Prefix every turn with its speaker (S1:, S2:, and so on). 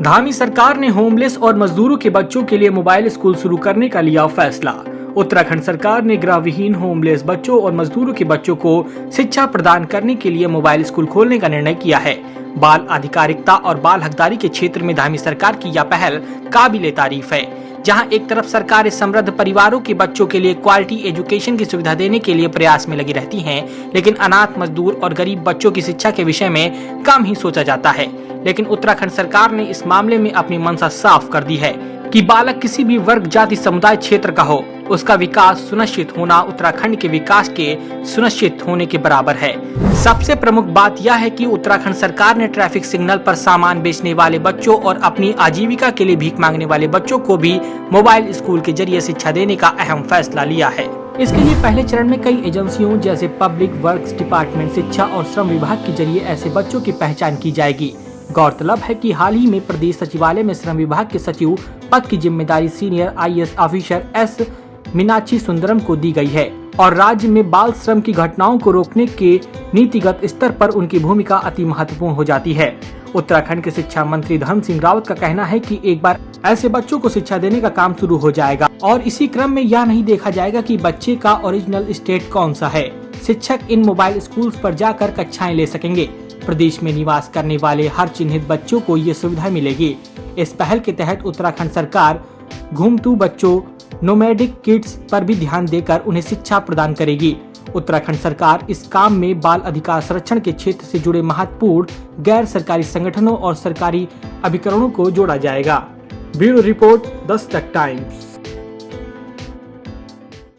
S1: धामी सरकार ने होमलेस और मजदूरों के बच्चों के लिए मोबाइल स्कूल शुरू करने का लिया फैसला। उत्तराखंड सरकार ने गृह विहीन, होमलेस बच्चों और मजदूरों के बच्चों को शिक्षा प्रदान करने के लिए मोबाइल स्कूल खोलने का निर्णय किया है। बाल अधिकारिता और बाल हकदारी के क्षेत्र में धामी सरकार की यह पहल काबिले तारीफ है, जहां एक तरफ सरकार समृद्ध परिवारों के बच्चों के लिए क्वालिटी एजुकेशन की सुविधा देने के लिए प्रयास में लगी रहती है, लेकिन अनाथ, मजदूर और गरीब बच्चों की शिक्षा के विषय में कम ही सोचा जाता है। लेकिन उत्तराखंड सरकार ने इस मामले में अपनी मंशा साफ कर दी है कि बालक किसी भी वर्ग, जाति, समुदाय, क्षेत्र का हो, उसका विकास सुनिश्चित होना उत्तराखंड के विकास के सुनिश्चित होने के बराबर है। सबसे प्रमुख बात यह है कि उत्तराखंड सरकार ने ट्रैफिक सिग्नल पर सामान बेचने वाले बच्चों और अपनी आजीविका के लिए भीख मांगने वाले बच्चों को भी मोबाइल स्कूल के जरिए शिक्षा देने का अहम फैसला लिया है। इसके लिए पहले चरण में कई एजेंसियों जैसे पब्लिक वर्क्स डिपार्टमेंट, शिक्षा और श्रम विभाग के जरिए ऐसे बच्चों की पहचान की जाएगी। गौरतलब है कि हाल ही में प्रदेश सचिवालय में श्रम विभाग के सचिव पद की जिम्मेदारी senior IAS officer S Meenakshi Sundaram को दी गई है और राज्य में बाल श्रम की घटनाओं को रोकने के नीतिगत स्तर पर उनकी भूमिका अति महत्वपूर्ण हो जाती है। उत्तराखंड के शिक्षा मंत्री धन सिंह रावत का कहना है कि एक बार ऐसे बच्चों को शिक्षा देने का काम शुरू हो जाएगा और इसी क्रम में यह नहीं देखा जाएगा कि बच्चे का ओरिजिनल स्टेट कौन सा है। शिक्षक इन मोबाइल स्कूल्स पर जाकर कक्षाएं ले सकेंगे। प्रदेश में निवास करने वाले हर चिन्हित बच्चों को ये सुविधा मिलेगी। इस पहल के तहत उत्तराखंड सरकार घूमतू बच्चों, नोमैडिक किड्स पर भी ध्यान देकर उन्हें शिक्षा प्रदान करेगी। उत्तराखंड सरकार इस काम में बाल अधिकार संरक्षण के क्षेत्र से जुड़े महत्वपूर्ण गैर सरकारी संगठनों और सरकारी अभिकरणों को जोड़ा जाएगा। Bureau report, the stock times.